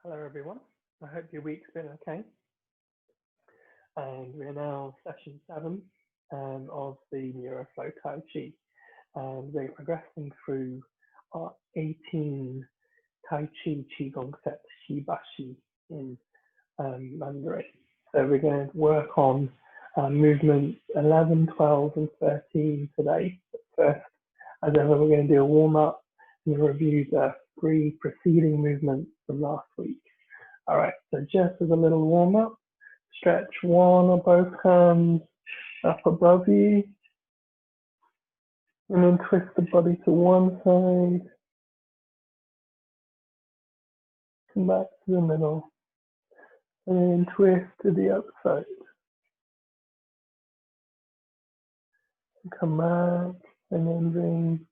Hello everyone, I hope your week's been okay. And we're now session 7 of the Neuroflow Tai Chi. And we're progressing through our 18 Tai Chi Qigong sets, Shibashi in Mandarin. So we're going to work on movements 11, 12 and 13 today. But first, as ever, we're going to do a warm-up and review the 3 preceding movements from last week. All right, so just as a little warm-up, stretch one or both hands up above you, and then twist the body to one side, come back to the middle, and then twist to the other side. Come back, and then bring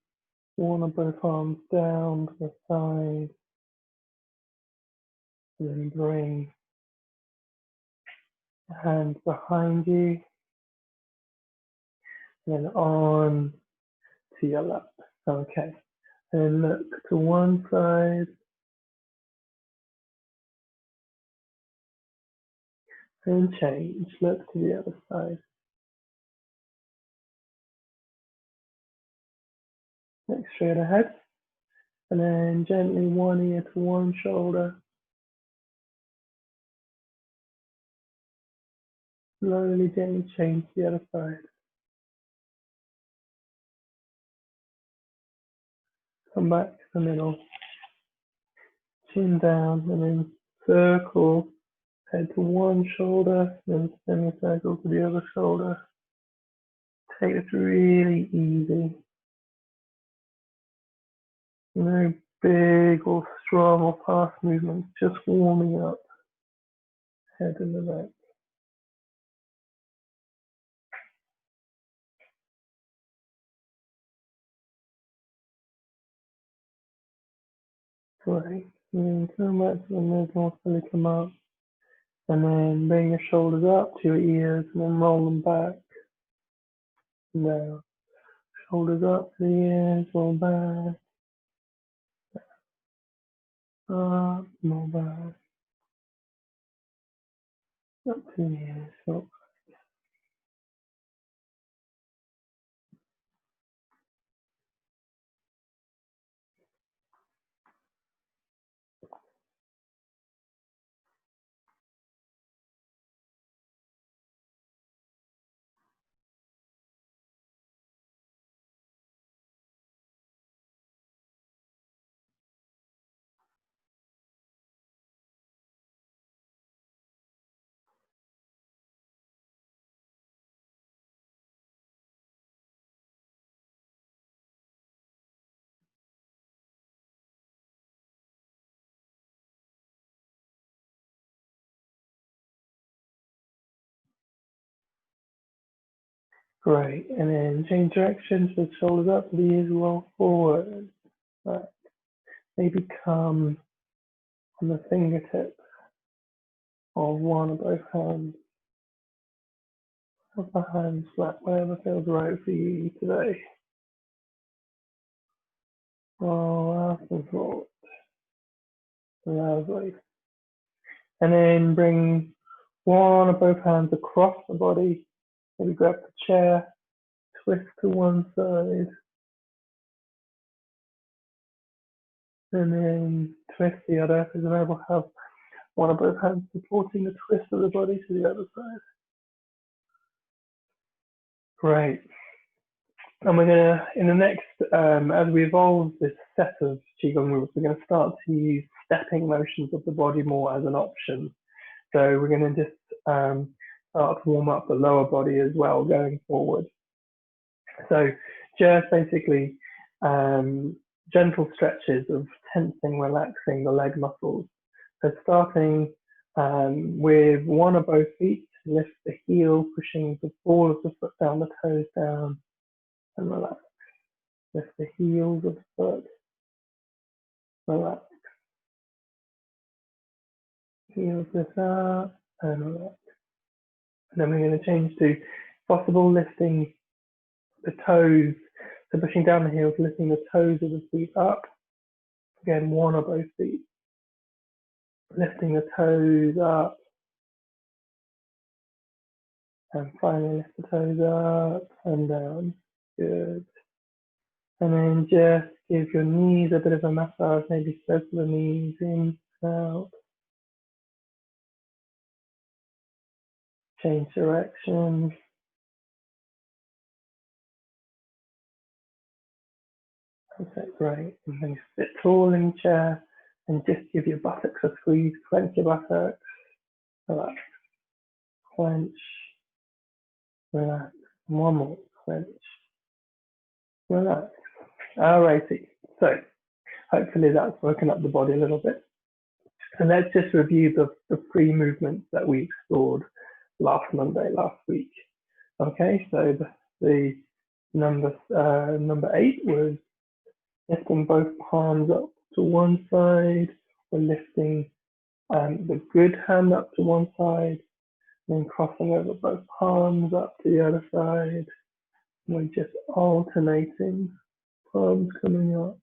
one or both arms down to the side, and then bring the hands behind you, and then on to your left. Okay, and look to one side, and change, look to the other side. Look straight ahead, and then gently one ear to one shoulder. Slowly, gently change to the other side. Come back to the middle. Chin down, and then circle. Head to one shoulder, then semicircle to the other shoulder. Take this really easy. No big or strong or fast movements, just warming up. Head and the neck. Great. And then come back to the middle, fully come up. And then bring your shoulders up to your ears and then roll them back. Down. Shoulders up to the ears, roll back. Up, roll back. Up to the ears, up. Great. And then change direction, so shoulders up, the ears roll forward. Right. Maybe come on the fingertips of one or both hands. Have the hands flat, whatever feels right for you today. Roll up and forward. Lovely. And then bring one or both hands across the body. Maybe grab the chair, twist to one side, and then twist the other, because then I will have one or both hands supporting the twist of the body to the other side. Great. And we're gonna, in the next, as we evolve this set of Qigong moves, we're gonna start to use stepping motions of the body more as an option. So we're gonna just start to warm up the lower body as well going forward. So just basically gentle stretches of tensing, relaxing the leg muscles. So starting with one or both feet, lift the heel, pushing the ball of the foot down, the toes down, and relax. Lift the heels of the foot, relax. Heels lift up, and relax. And then we're going to change to possible lifting the toes, so pushing down the heels, lifting the toes of the feet up. Again, one or both feet. lifting the toes up, and finally lift the toes up and down. Good. And then just give your knees a bit of a massage, maybe circle the knees in and out. Change direction. Okay, great. And then sit tall in the chair and just give your buttocks a squeeze. Clench your buttocks. Relax. Clench. Relax. One more. Clench. Relax. Alrighty. So hopefully that's woken up the body a little bit. And let's just review the three movements that we explored last Monday, last week. Okay, so the number 8 was lifting both palms up to one side, or lifting the good hand up to one side, then crossing over both palms up to the other side. We're just alternating, palms coming up,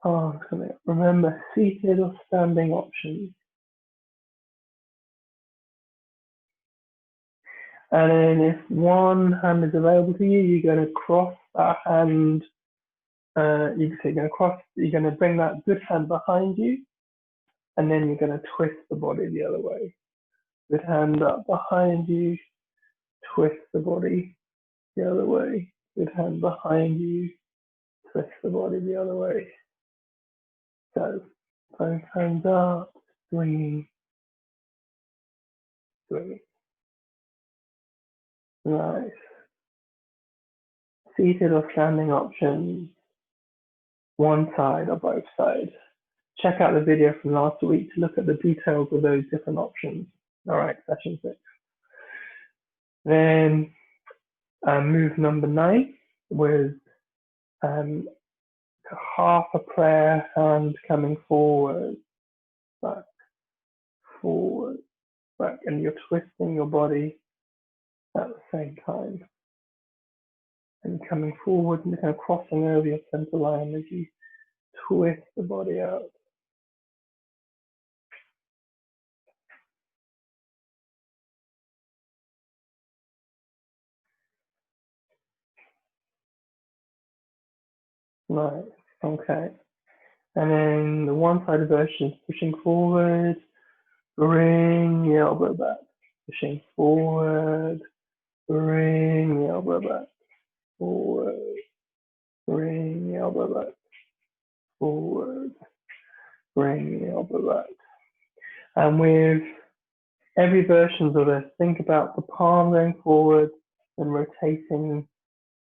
palms coming up. Remember, seated or standing options. And then if one hand is available to you, you're going to cross that hand. You're going to bring that good hand behind you, and then you're going to twist the body the other way. Good hand up behind you, twist the body the other way. Good hand behind you, twist the body the other way. So, both hands up, swinging. Nice. Seated or standing options, one side or both sides. Check out the video from last week to look at the details of those different options. All right, session 6. Then move number 9 was half a prayer, hand coming forward, back, forward, back, and you're twisting your body at the same time. And coming forward and kind of crossing over your center line as you twist the body out. Nice, okay. And then the one-sided version is pushing forward, bring the elbow back, pushing forward, bring the elbow back, forward, bring the elbow back, forward, bring the elbow back. And with every version of this, think about the palm going forward and rotating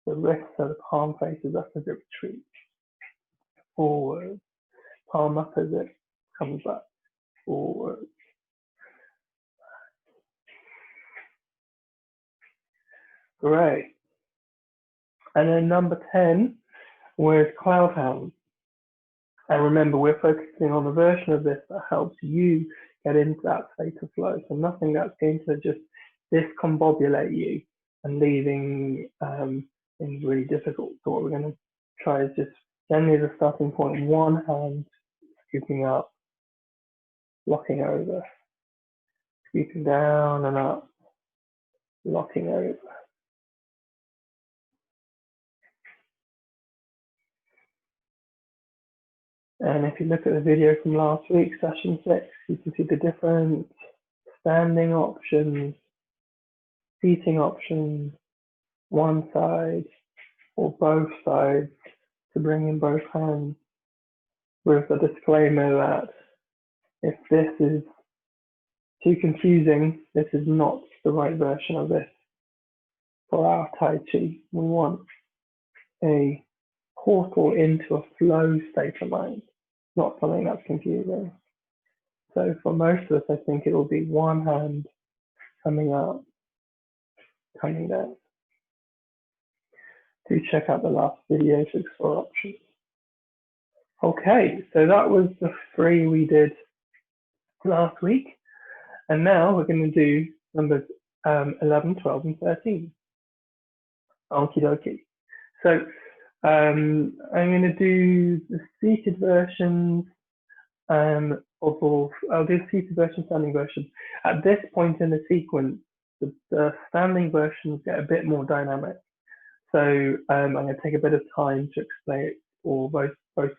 the wrist so the palm faces up as it retreats. Forward, palm up as it comes back, forward. Great. And then number 10 was cloud hands. And remember, we're focusing on the version of this that helps you get into that state of flow. So nothing that's going to just discombobulate you and leaving things really difficult. So what we're going to try is just generally as a starting point, one hand scooping up, locking over, scooping down and up, locking over. And if you look at the video from last week, session 6, you can see the different standing options, seating options, one side or both sides to bring in both hands, with a disclaimer that if this is too confusing, this is not the right version of this for our Tai Chi. We want a portal into a flow state of mind, not something that's confusing. So for most of us, I think it will be one hand coming up, coming down. Do check out the last video to explore options. Okay, so that was the 3 we did last week. And now we're going to do numbers 11, 12, and 13. Okie dokie. So I'm going to do the seated versions I'll do seated version, standing version. At this point in the sequence, the standing versions get a bit more dynamic. So I'm going to take a bit of time to explain all both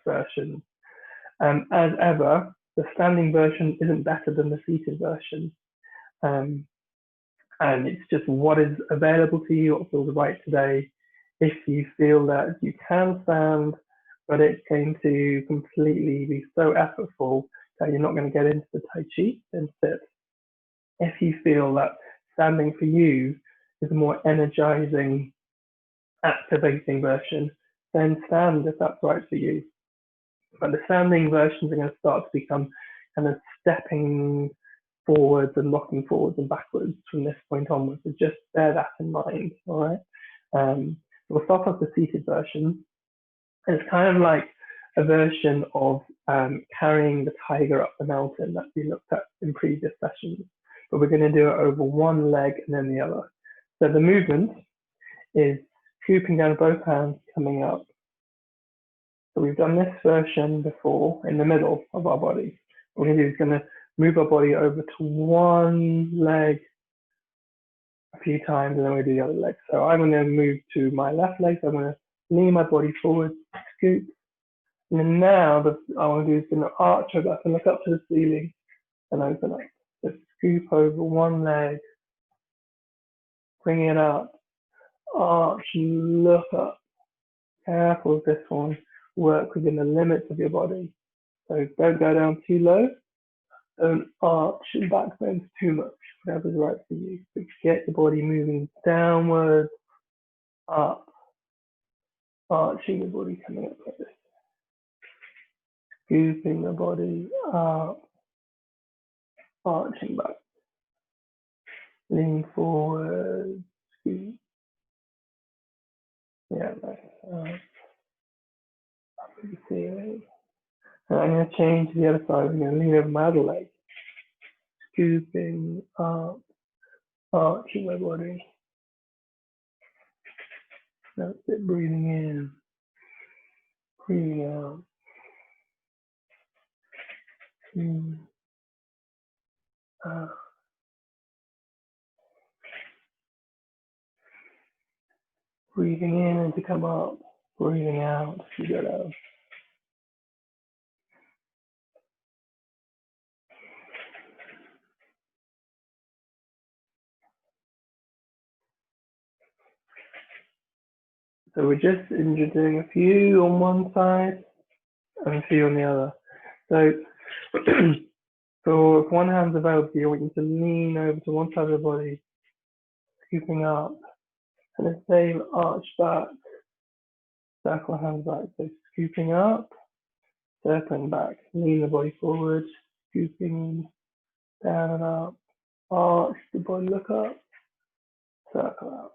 versions. As ever, the standing version isn't better than the seated version. And it's just what is available to you, what feels right today. If you feel that you can stand, but it's going to completely be so effortful that you're not going to get into the Tai Chi, then sit. If you feel that standing for you is a more energizing, activating version, then stand if that's right for you. But the standing versions are going to start to become kind of stepping forwards and rocking forwards and backwards from this point onwards. So just bear that in mind, all right? We'll start off the seated version. It's kind of like a version of carrying the tiger up the mountain that we looked at in previous sessions, but we're going to do it over one leg and then the other. So the movement is scooping down both hands, coming up. So we've done this version before in the middle of our body. What we're going to do is going to move our body over to one leg a few times, and then we do the other leg. So I'm going to move to my left leg. So I'm going to lean my body forward, scoop. And then now what I want to do is going to arch over and look up to the ceiling and open up. So scoop over one leg, bring it up, arch, look up. Careful with this one. Work within the limits of your body. So don't go down too low. Don't arch and back bend too much. Whatever's right for you. So get the body moving downwards, up, arching the body coming up like this. Scooping the body up, arching back. Lean forward, scoop. Yeah, nice. Up to the ceiling. And I'm going to change to the other side. I'm going to lean over my other leg. Scooping up, arching my body. That's it, breathing in, breathing out. In, out. Breathing in and to come up, breathing out to go down. So we're just doing a few on one side and a few on the other. So so if one hand's available, I want you to lean over to one side of the body, scooping up, and the same arch back, circle hands back. So scooping up, circling back, lean the body forward, scooping down and up, arch the body, look up, circle out.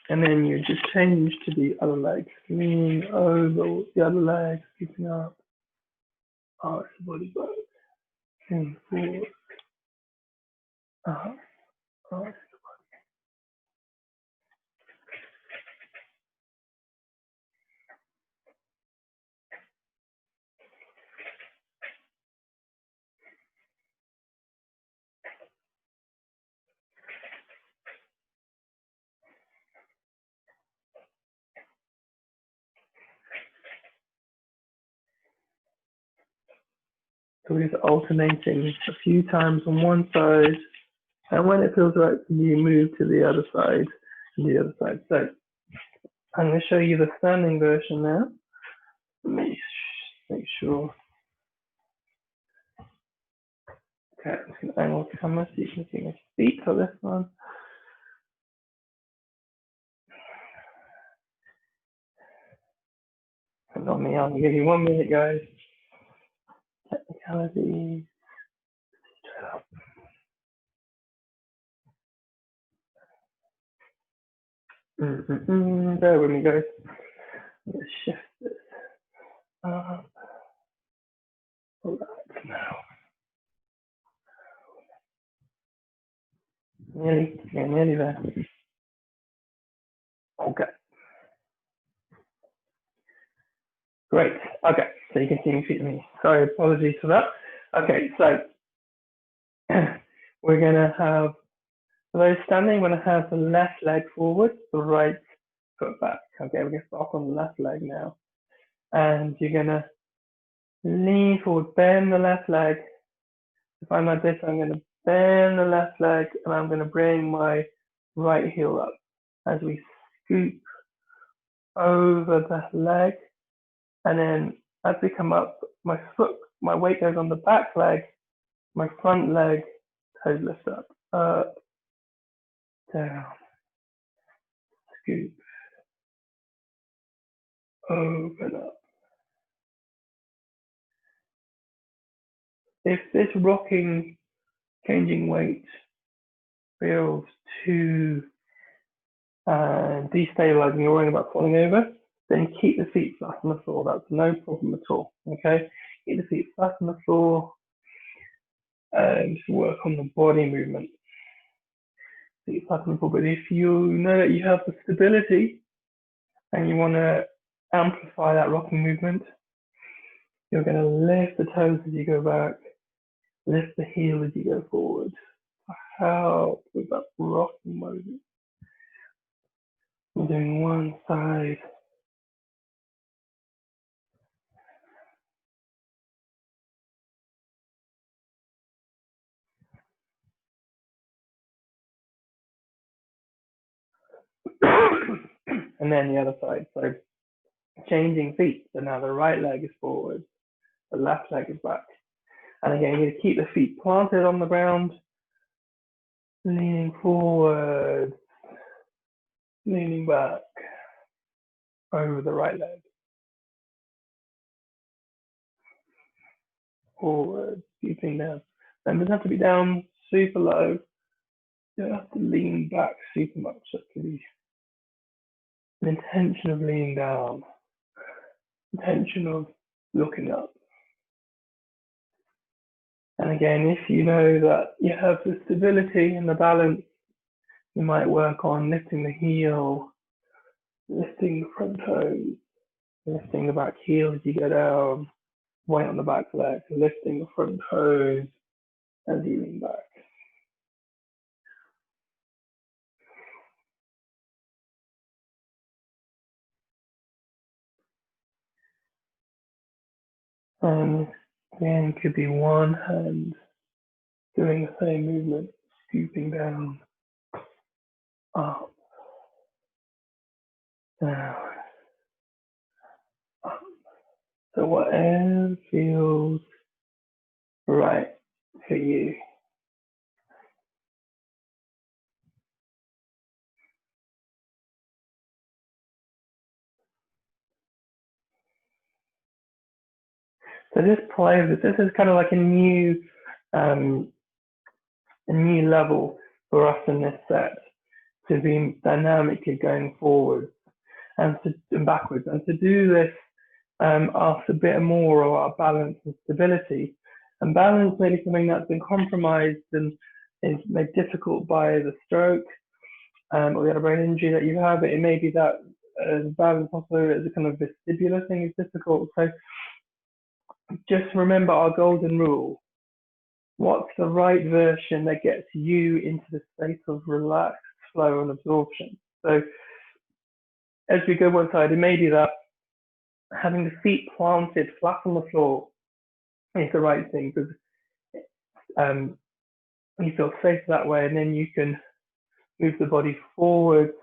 And then you just change to the other leg. Lean over the other leg, scooping up, arch the body back, lean forward, up, arch. So we're just alternating a few times on one side, and when it feels right for you, move to the other side and the other side. So I'm going to show you the standing version now. Let me make sure. Okay, I'm just going to angle the camera so you can see my feet for this one. And on me, I'll give you 1 minute, guys. Technicalities. Straight up. Bear with me, guys. Let's shift this up. there. Okay. Great. Okay, so you can see me feet me. Sorry, apologies for that. Okay, so we're gonna have, for those standing, we're gonna have the left leg forward, the right foot back. Okay, we're gonna start on the left leg now. And you're gonna lean forward, bend the left leg. If I'm like this, I'm gonna bend the left leg and I'm gonna bring my right heel up as we scoop over the leg. And then as we come up, my weight goes on the back leg, my front leg, toes lift up, down, scoop, open up. If this rocking, changing weight feels too destabilizing, you're worrying about falling over, then keep the feet flat on the floor. That's no problem at all. Okay, keep the feet flat on the floor and just work on the body movement. Feet flat on the floor. But if you know that you have the stability and you want to amplify that rocking movement, you're going to lift the toes as you go back, lift the heel as you go forward. Help with that rocking movement. We're doing one side. And then the other side. So changing feet. So now the right leg is forward, the left leg is back. And again, you're going to keep the feet planted on the ground, leaning forward, leaning back over the right leg. Forward, scooping down. And it doesn't have to be down super low. You don't have to lean back super much. That could be an intention of leaning down, intention of looking up. And again, if you know that you have the stability and the balance, you might work on lifting the heel, lifting the front toes, lifting the back heel as you go down, weight on the back leg, lifting the front toes as you lean back. And again, it could be one hand doing the same movement, scooping down, up, down, up. So whatever feels right for you. So just play with this. This is kind of like a new level for us in this set to be dynamically going forward and backwards. And to do this asks a bit more of our balance and stability. And balance may be something that's been compromised and is made difficult by the stroke or the other brain injury that you have. It may be that balance also as a kind of vestibular thing is difficult. So just remember our golden rule. What's the right version that gets you into the state of relaxed flow and absorption? So as we go one side, it may be that having the feet planted flat on the floor is the right thing because you feel safe that way, and then you can move the body forward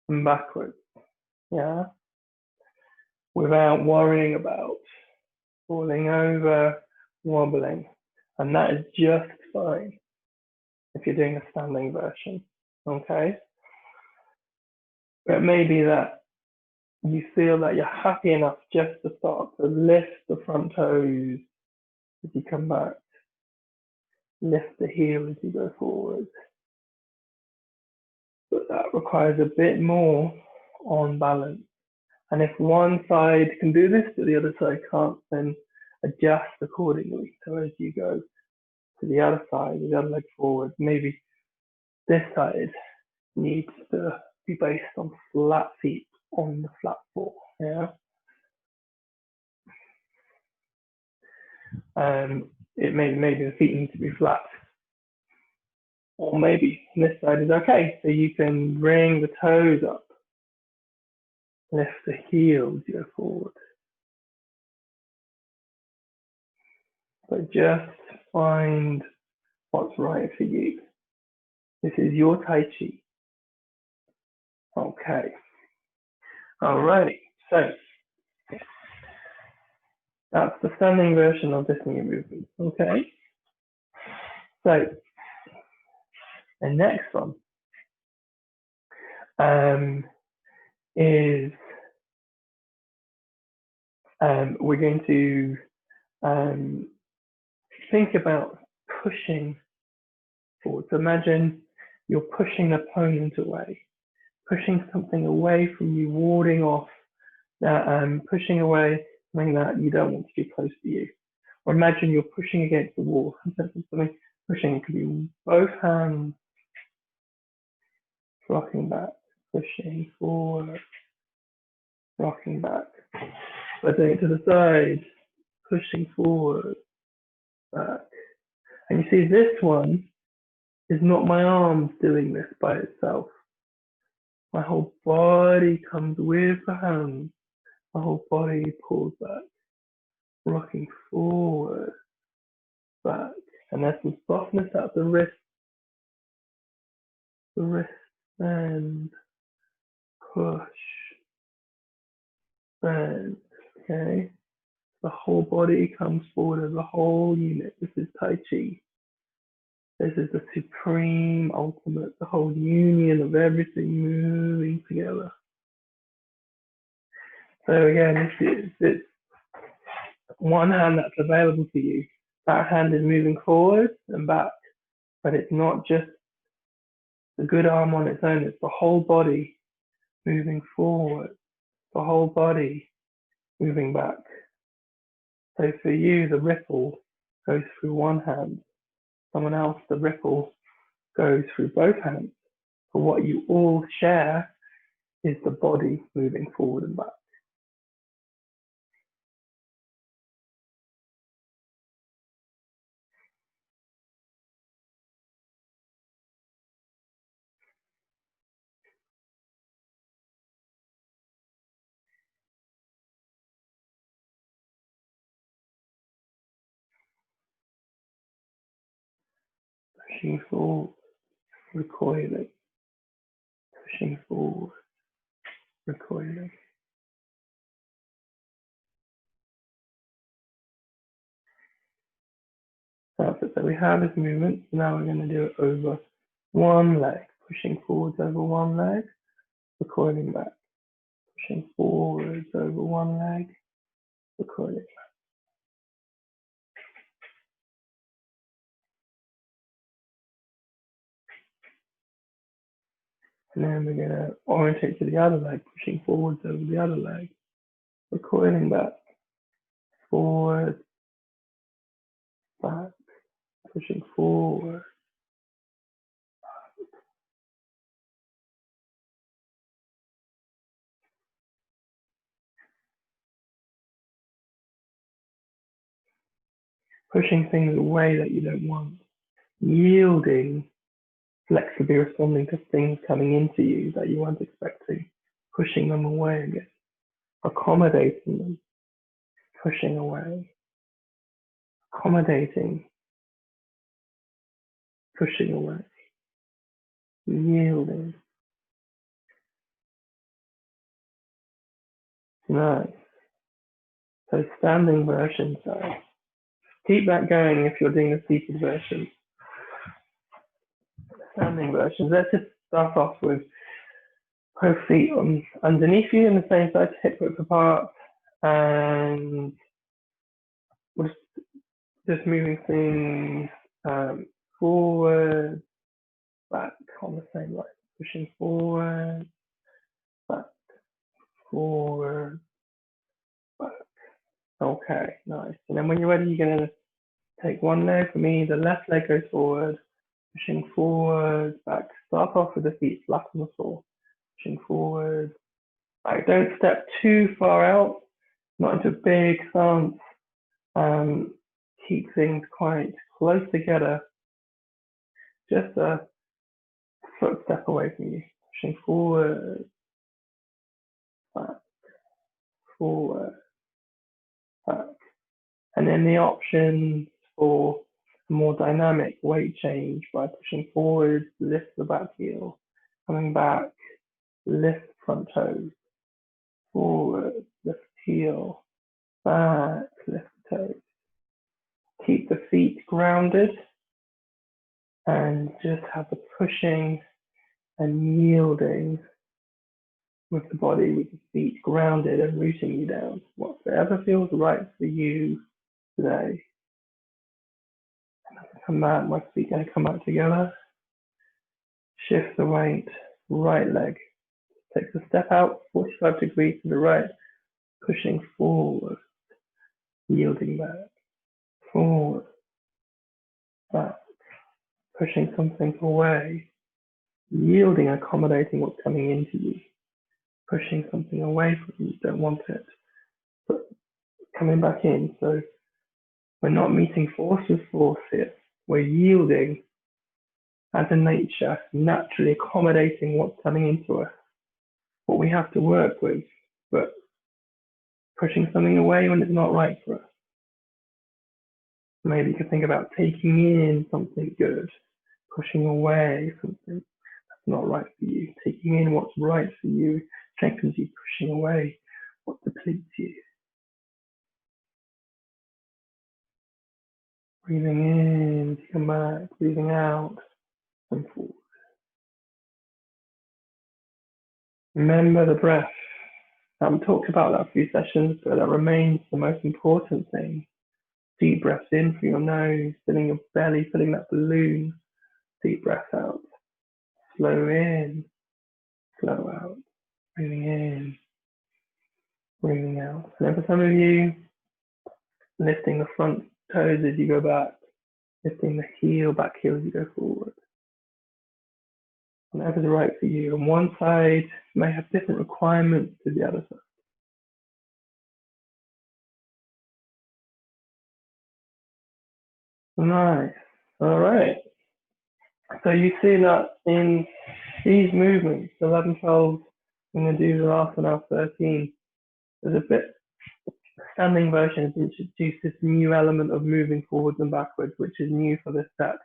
and backwards, yeah, without worrying about falling over, wobbling. And that is just fine if you're doing a standing version, okay? But it may be that you feel that you're happy enough just to start to lift the front toes as you come back, lift the heel as you go forward. But that requires a bit more on balance. And if one side can do this, but the other side can't, then adjust accordingly. So as you go to the other side, the other leg forward, maybe this side needs to be based on flat feet on the flat floor. Yeah. Maybe the feet need to be flat, or maybe this side is okay. So you can bring the toes up, lift the heels, go forward. But just find what's right for you. This is your Tai Chi. Okay. Alrighty. So that's the standing version of this knee movement. Okay. So the next one is we're going to think about pushing forward. So imagine you're pushing an opponent away, pushing something away from you, warding off that, pushing away something that you don't want to be close to you. Or imagine you're pushing against the wall. Something pushing, it could be both hands rocking back, pushing forward, rocking back, putting it to the side, pushing forward, back. And you see this one is not my arms doing this by itself. My whole body comes with the hands. My whole body pulls back, rocking forward, back. And there's some softness at the wrist, bend, push, bend. Okay. The whole body comes forward as a whole unit. This is Tai Chi. This is the supreme ultimate, the whole union of everything moving together. So again, it's one hand that's available to you. That hand is moving forward and back, but it's not just the good arm on its own, it's the whole body moving forward, the whole body moving back. So for you, the ripple goes through one hand. Someone else, the ripple goes through both hands. But what you all share is the body moving forward and back. Pushing forward, recoiling. Pushing forward, recoiling. That's it. So we have this movement. So now we're going to do it over one leg. Pushing forwards over one leg, recoiling back. Pushing forwards over one leg, recoiling back. And then we're going to orientate to the other leg, pushing forwards over the other leg, recoiling back, forward, back, pushing forward. Pushing things away that you don't want. Yielding, flexibly responding to things coming into you that you weren't expecting. Pushing them away again. Accommodating them. Pushing away. Accommodating. Pushing away. Yielding. Nice. So standing version. So keep that going if you're doing the seated version. Standing version. Let's just start off with both feet on underneath you in the same side, hip width apart, and we're just moving things forward, back on the same line, pushing forward, back, forward, back. Okay, nice. And then when you're ready, you're gonna take one leg. For me, the left leg goes forward, pushing forward, back, Start off with the feet flat on the floor, pushing forward. Like, don't step too far out, not into a big stance. Keep things quite close together. Just a foot step away from you, pushing forward, back, forward, back. And then the options for a more dynamic weight change by pushing forward, lift the back heel, coming back, lift front toes, forward, lift heel, back, lift toes. Keep the feet grounded and just have the pushing and yielding with the body, with the feet grounded and rooting you down. Whatever feels right for you today. And as I come back, my feet are going to come back together. Shift the weight, right leg. Takes a step out, 45 degrees to the right, pushing forward, yielding back, forward, back, pushing something away, yielding, accommodating what's coming into you, pushing something away from you, don't want it, but coming back in. So we're not meeting force with force here. We're yielding as a nature, naturally accommodating what's coming into us, what we have to work with, but pushing something away when it's not right for us. Maybe you could think about taking in something good, pushing away something that's not right for you, taking in what's right for you, strengthens you, pushing away what depletes you. Breathing in, to come back, breathing out, and forward. Remember the breath. We talked about that a few sessions, but that remains the most important thing. Deep breaths in through your nose, filling your belly, filling that balloon. Deep breath out. Slow in, slow out. Breathing in, breathing out. And then for some of you, lifting the front toes as you go back, lifting the back heel as you go forward. Whatever's right for you. On one side may have different requirements to the other side. Nice. All right. So you see that in these movements, 11, 12, I'm going to do the last one now, 13. There's a bit, standing version has introduced this new element of moving forwards and backwards, which is new for this set.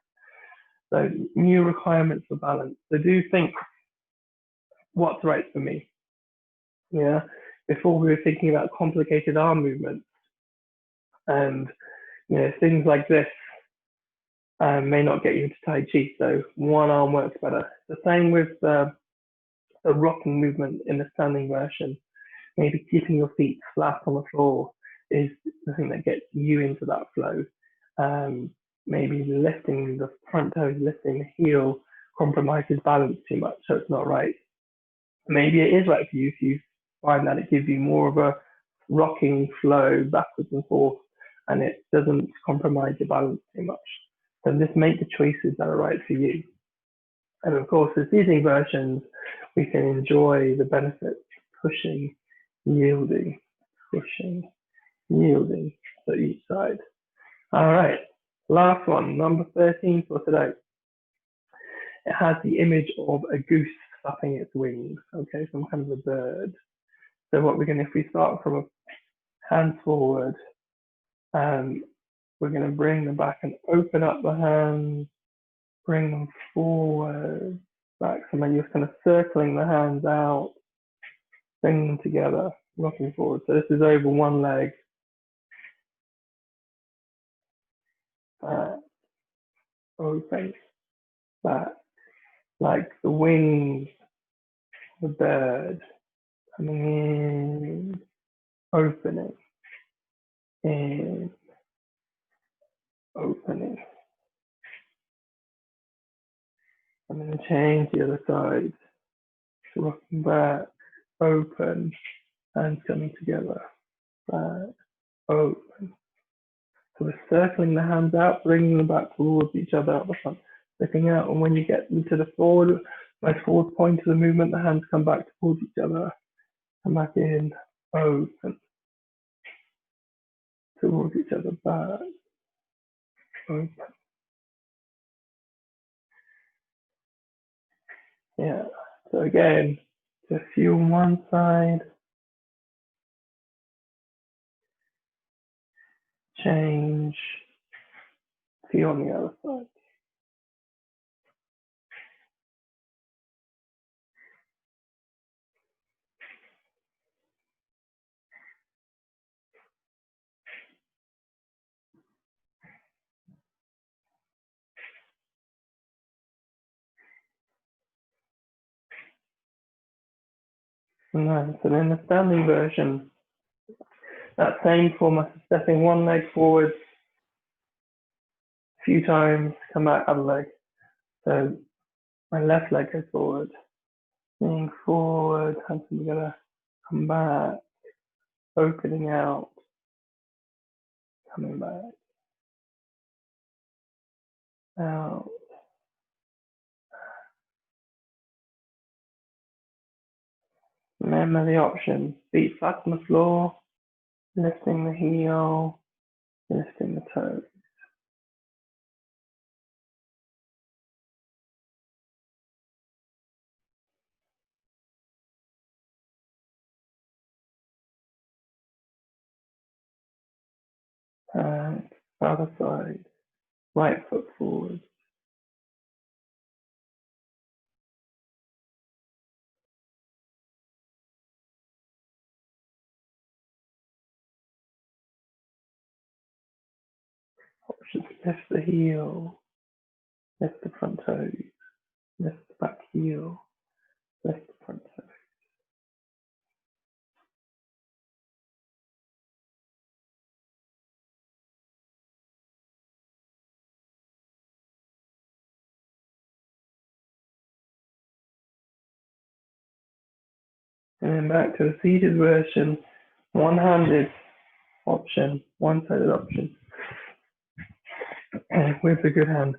So new requirements for balance. So do think, what's right for me? Yeah. Before we were thinking about complicated arm movements, and things like this may not get you into Tai Chi. So one arm works better. The same with the rocking movement in the standing version. Maybe keeping your feet flat on the floor is the thing that gets you into that flow. Maybe lifting the front toes, lifting the heel compromises balance too much, so it's not right. Maybe it is right for you if you find that it gives you more of a rocking flow backwards and forth, and it doesn't compromise your balance too much. So just make the choices that are right for you. And of course, as seating versions, we can enjoy the benefits, pushing, yielding, pushing, yielding to each side. All right, last one, number 13 for today. It has the image of a goose flapping its wings, okay, some kind of a bird. So what we're going to, if we start from a hands forward, we're going to bring them back and open up the hands, bring them forward, back. So then you're kind of circling the hands out, bring them together, rocking forward. So this is over one leg. Open, back, like the wings of the bird, coming in, opening, in, opening. I'm going to change the other side. So rocking back, open, hands coming together, back, open. So we're circling the hands out, bringing them back towards each other out the front. Sticking out, and when you get into the most forward point of the movement, the hands come back towards each other, come back in, open, towards each other, back, open. Yeah, so again, just few on one side, change, few on the other side. Nice, and in the standing version, that same format of stepping one leg forward a few times, come back, other leg. So my left leg goes forward, leaning forward, hands together, come back, opening out, coming back, out. Remember the options, feet flat on the floor, lifting the heel, lifting the toe. And other side, right foot forward. Options, lift the heel, lift the front toes, lift the back heel, lift the front toes. And then back to the seated version, one-handed option, one-sided option. And with the good hand,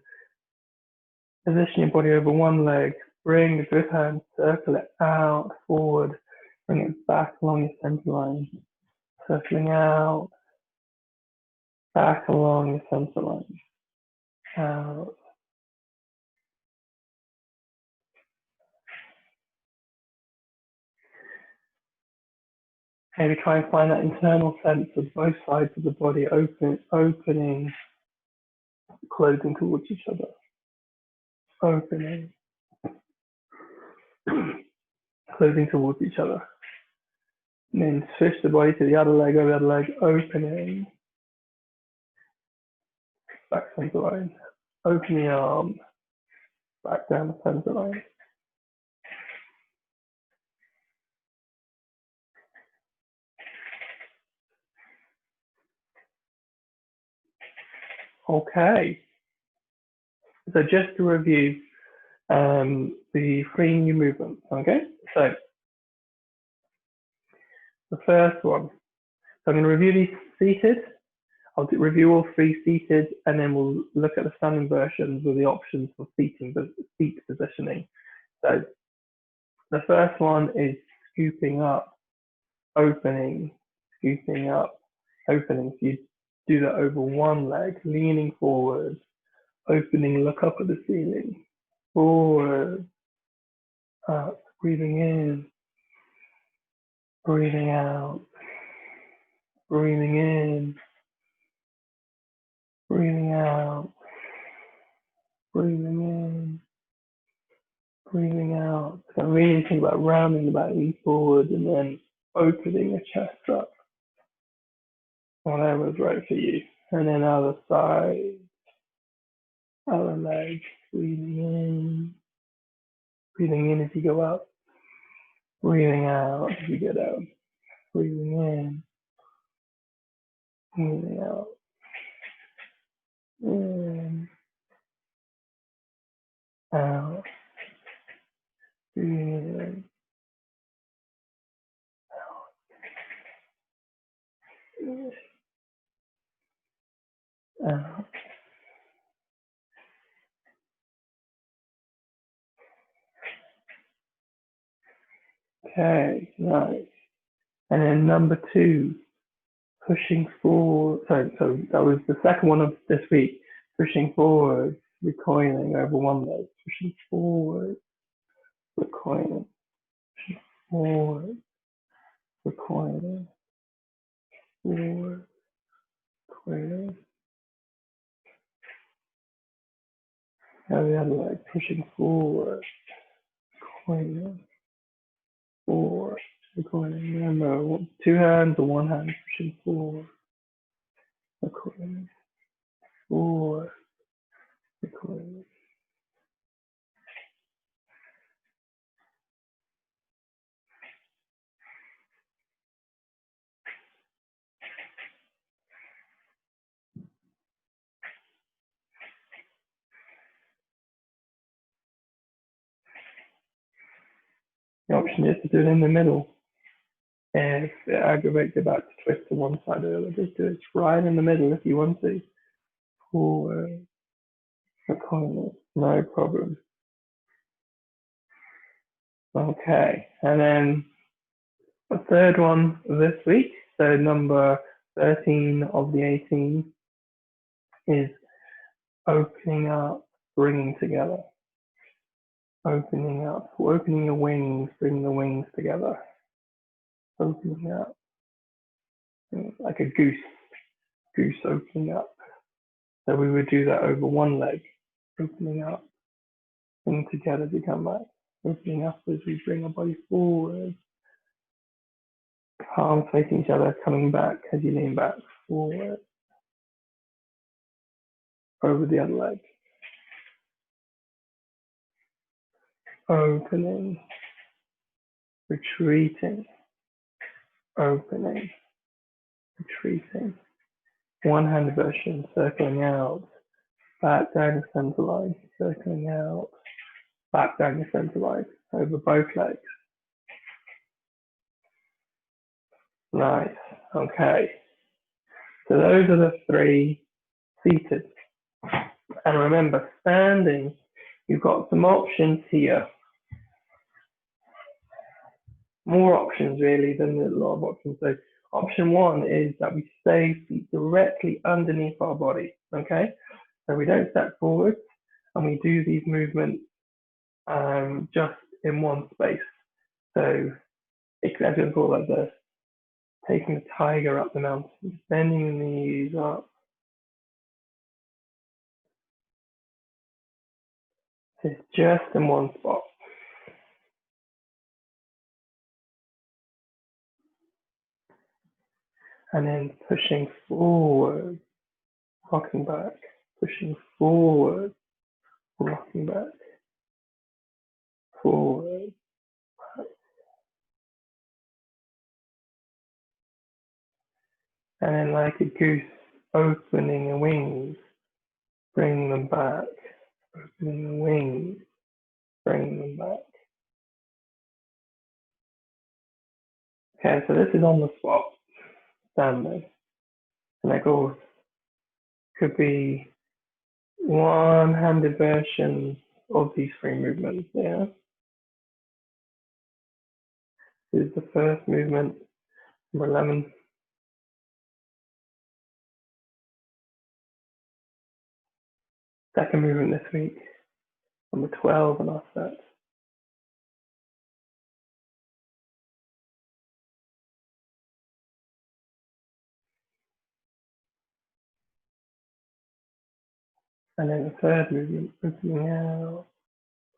position your body over one leg, bring the good hand, circle it out, forward, bring it back along your center line, circling out, back along your center line, out. Maybe try and find that internal sense of both sides of the body opening, closing towards each other, opening, closing towards each other. And then switch the body to the other leg, over the other leg, opening, back center line, open the arm, back down the center line. Okay, so just to review the three new movements, okay? So the first one, so I'm going to review these seated. I'll review all three seated, and then we'll look at the standing versions with the options for seat positioning. So the first one is scooping up, opening, scooping up, opening. So you do that over one leg, leaning forward, opening, look up at the ceiling, forward, up, breathing in, breathing out, breathing in, breathing out, breathing in, breathing out. So really think about rounding the belly forward and then opening the chest up. Whatever's right for you. And then other side, other leg, breathing in as you go up, breathing out as you get down, breathing in, breathing out, in, out, breathing in, out. Okay, nice. And then number 2, pushing forward. So that was the second one of this week. Pushing forward, recoiling over one leg. Pushing forward, recoiling. Pushing forward, recoiling. Forward, recoiling. Now the other leg. Pushing forward, recoiling. Forward, recoiling. Remember, 2 hands or 1 hand pushing forward, recoiling. Forward, recoiling. The option is to do it in the middle. If it aggravates your back to twist to one side or the other, just do it right in the middle if you want to. Forward, recoiling, no problem. Okay, and then the third one this week, so number 13 of the 18, is opening up, bringing together. Opening up, opening your wings, bringing the wings together. Opening up, like a goose opening up. So we would do that over one leg, opening up, bring together to come back. Opening up as we bring our body forward. Palms facing each other, coming back as you lean back, forward. Over the other leg. Opening, retreating, opening, retreating. One hand version, circling out, back down the center line, circling out, back down the center line, over both legs. Nice, okay. So those are the 3 seated. And remember, standing, you've got some options here. More options really than a lot of options. So option 1 is that we stay feet directly underneath our body, okay? So we don't step forward and we do these movements just in one space. So example like this, taking the tiger up the mountain, bending the knees up. It's just in one spot. And then pushing forward, rocking back, pushing forward, rocking back, forward, back. And then like a goose, opening the wings, bringing them back, opening the wings, bringing them back. Okay, so this is on the spot, standing. And that goes, could be one-handed version of these 3 movements, yeah? This is the first movement, number 11. Second movement this week, number 12 on our set. And then the third movement, opening out,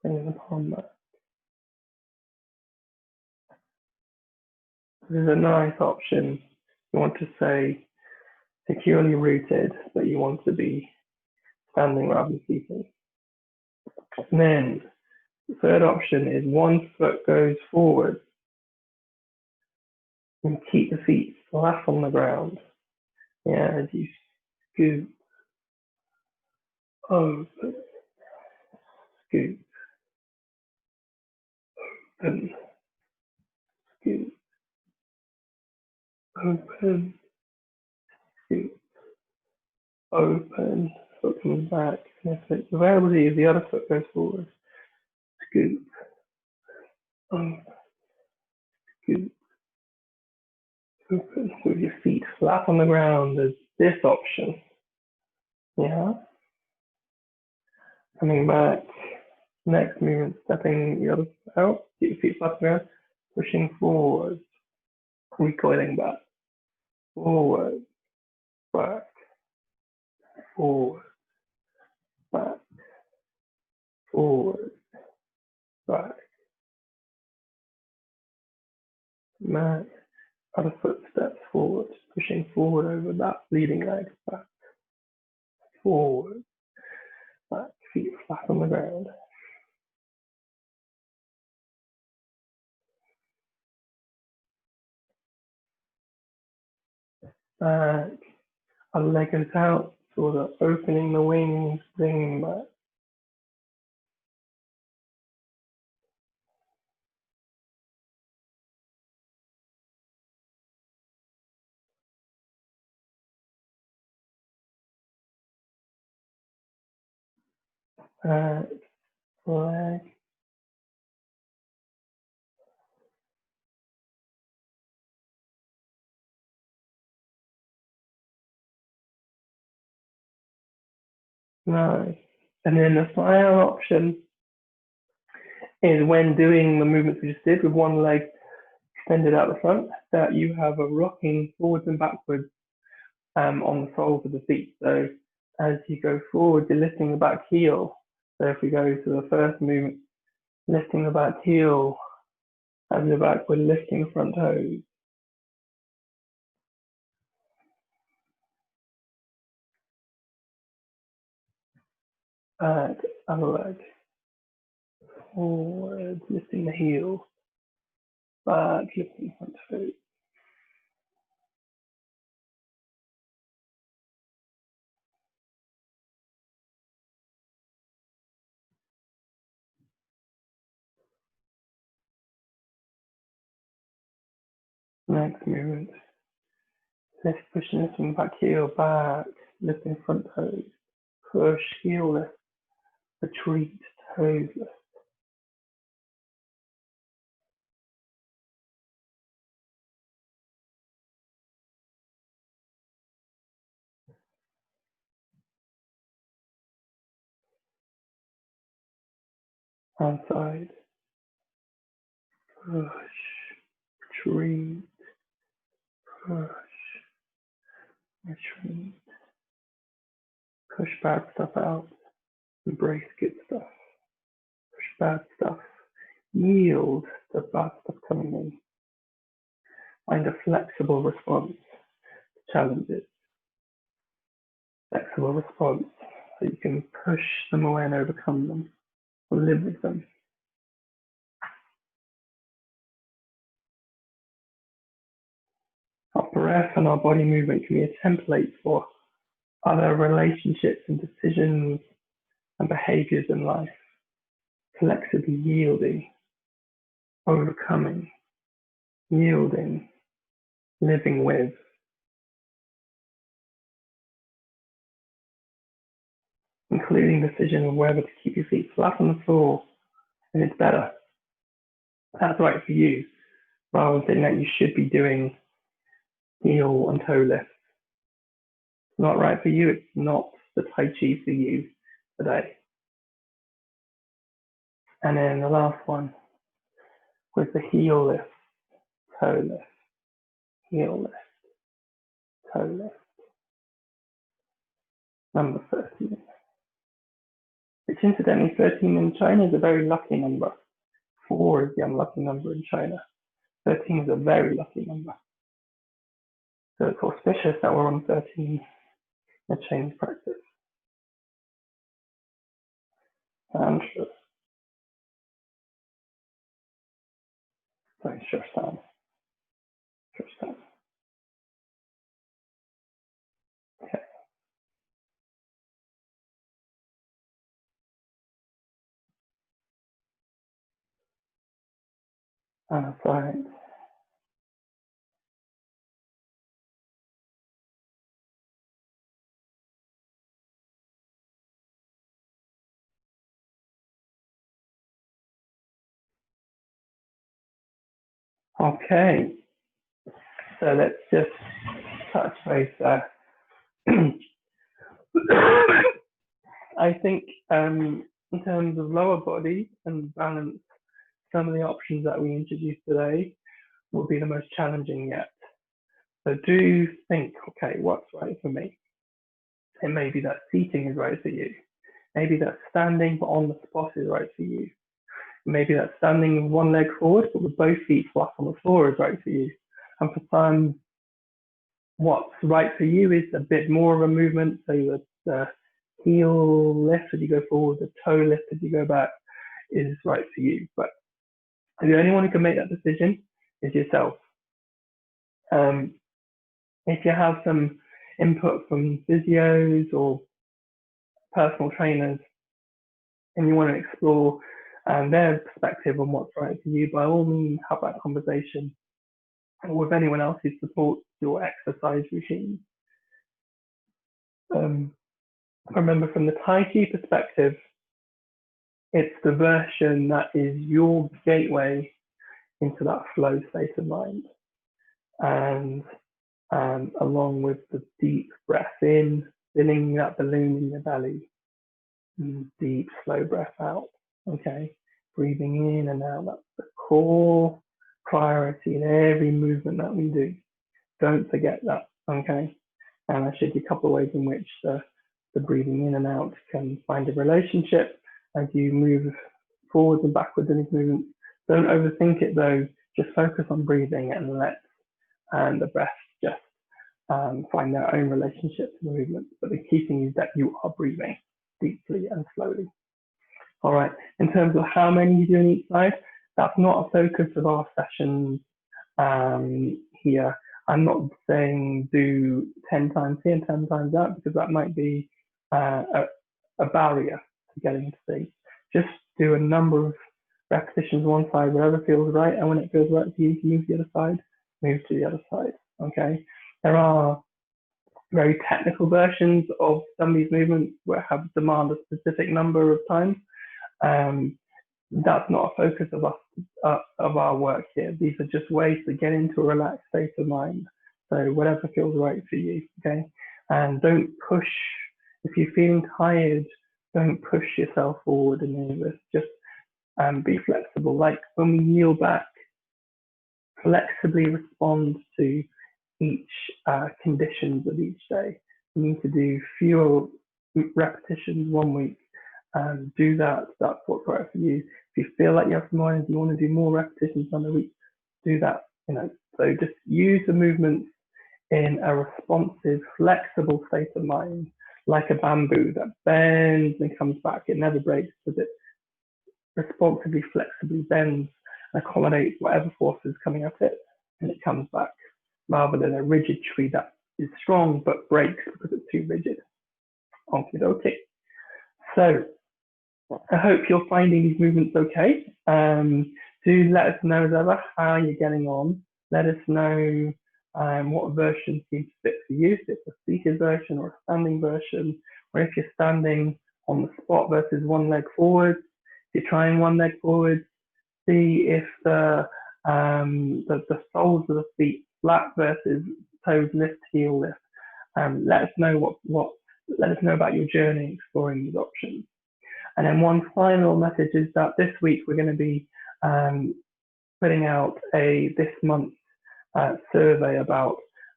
bringing the palm back. This is a nice option. You want to stay securely rooted, but you want to be standing rather than seated. And then the third option is one foot goes forward and keep the feet flat on the ground. Yeah, as you scoop, open, scoop, open, scoop, open, scoop, open, foot comes back. And if it's available to you, the other foot goes forward, scoop, open, scoot. Open with your feet flat on the ground as this option. Yeah. Coming back. Next movement, stepping the other out. Keep your feet flat on the ground. Pushing forward. Recoiling back. Forward. Back. Forward. Back. Forward. Back. Back. Other foot steps forward. Pushing forward over that leading leg. Back. Forward. Back. Feet flat on the ground. Back. Other leg goes out. Sort of opening the wings. Bringing back. Back. Leg. Nice. And then the final option is when doing the movements we just did with one leg extended out the front, that you have a rocking forwards and backwards on the soles of the feet. So as you go forward, you're lifting the back heel. So if we go to the first movement, lifting the back heel, as we go back, we're lifting the front toes. Back, other leg. Forward, lifting the heel. Back, lifting the front toes. Next movement. Lift, pushing, lifting back heel, back, lifting front toes. Push, heel lift, retreat, toes lift. Hand side, push, retreat, push, retreat. Push bad stuff out, embrace good stuff. Push bad stuff, yield to bad stuff coming in. Find a flexible response to challenges. Flexible response so you can push them away and overcome them, or live with them. Our breath and our body movement can be a template for other relationships and decisions and behaviors in life. Flexibly yielding, overcoming, yielding, living with. Including decision of whether to keep your feet flat on the floor and it's better. That's right for you, rather than that you should be doing heel and toe lifts. It's not right for you, it's not the Tai Chi for you today. And then the last one was the heel lift, toe lift, heel lift, toe lift. Number 13. Which incidentally, 13 in China is a very lucky number. 4 is the unlucky number in China. 13 is a very lucky number. So it's auspicious that we're on 13 in a Chinese practice. And sure. Sorry, sure sound. Sure sound. Okay. Right. Okay, so let's just touch base there. I think in terms of lower body and balance, some of the options that we introduced today will be the most challenging yet. So do think, okay, what's right for me? And maybe that seating is right for you. Maybe that standing but on the spot is right for you. Maybe that standing with one leg forward but with both feet flat on the floor is right for you. And for some, what's right for you is a bit more of a movement. So the heel lift as you go forward, the toe lift as you go back is right for you. But the only one who can make that decision is yourself. If you have some input from physios or personal trainers and you want to explore their perspective on what's right for you, by all means have that conversation with anyone else who supports your exercise regime. Remember, from the Tai Chi perspective, it's the version that is your gateway into that flow state of mind. And along with the deep breath in, filling that balloon in your belly, deep, slow breath out, okay? Breathing in and out, that's the core priority in every movement that we do. Don't forget that, okay? And I showed you a couple of ways in which the breathing in and out can find a relationship as you move forwards and backwards in these movements. Don't overthink it though, just focus on breathing and let the breath just find their own relationship to the movement. But the key thing is that you are breathing deeply and slowly. All right, in terms of how many you do on each side, that's not a focus of our sessions here. I'm not saying do 10 times here and 10 times that, because that might be a barrier to getting to see. Just do a number of repetitions one side, whatever feels right, and when it feels right for you, you move to the other side, move to the other side, okay? There are very technical versions of some of these movements where have demand a specific number of times. That's not a focus of us of our work here. These are just ways to get into a relaxed state of mind. So whatever feels right for you, okay? And don't push. If you're feeling tired, don't push yourself forward in any of this. Just be flexible. Like when we kneel back, flexibly respond to each conditions of each day. You need to do fewer repetitions one week. Do that. That's what's right for you. If you feel like you have some more energy, you want to do more repetitions on the week, do that. So just use the movements in a responsive, flexible state of mind, like a bamboo that bends and comes back. It never breaks, because it responsibly, flexibly bends and accommodates whatever force is coming at it, and it comes back, rather than a rigid tree that is strong but breaks because it's too rigid. Okie dokie. So I hope you're finding these movements okay. Do let us know as ever how you're getting on. Let us know what version seems fit for you, if it's a seated version or a standing version, or if you're standing on the spot versus one leg forward. If you're trying one leg forward, see if the soles of the feet flat versus toes lift, heel lift. Let us know let us know about your journey exploring these options. And then one final message is that this week we're going to be putting out this month's survey about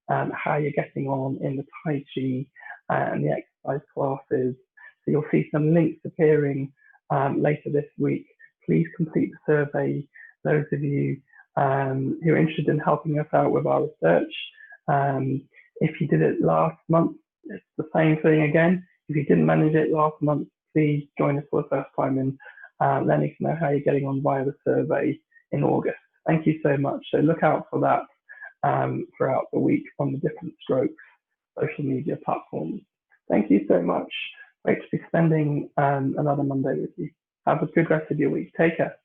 how you're getting on in the Tai Chi and the exercise classes. So you'll see some links appearing later this week. Please complete the survey. Those of you who are interested in helping us out with our research. If you did it last month, it's the same thing again. If you didn't manage it last month, please join us for the first time in letting us know how you're getting on via the survey in August. Thank you so much. So look out for that throughout the week on the different strokes social media platforms. Thank you so much. Great to be spending another Monday with you. Have a good rest of your week. Take care.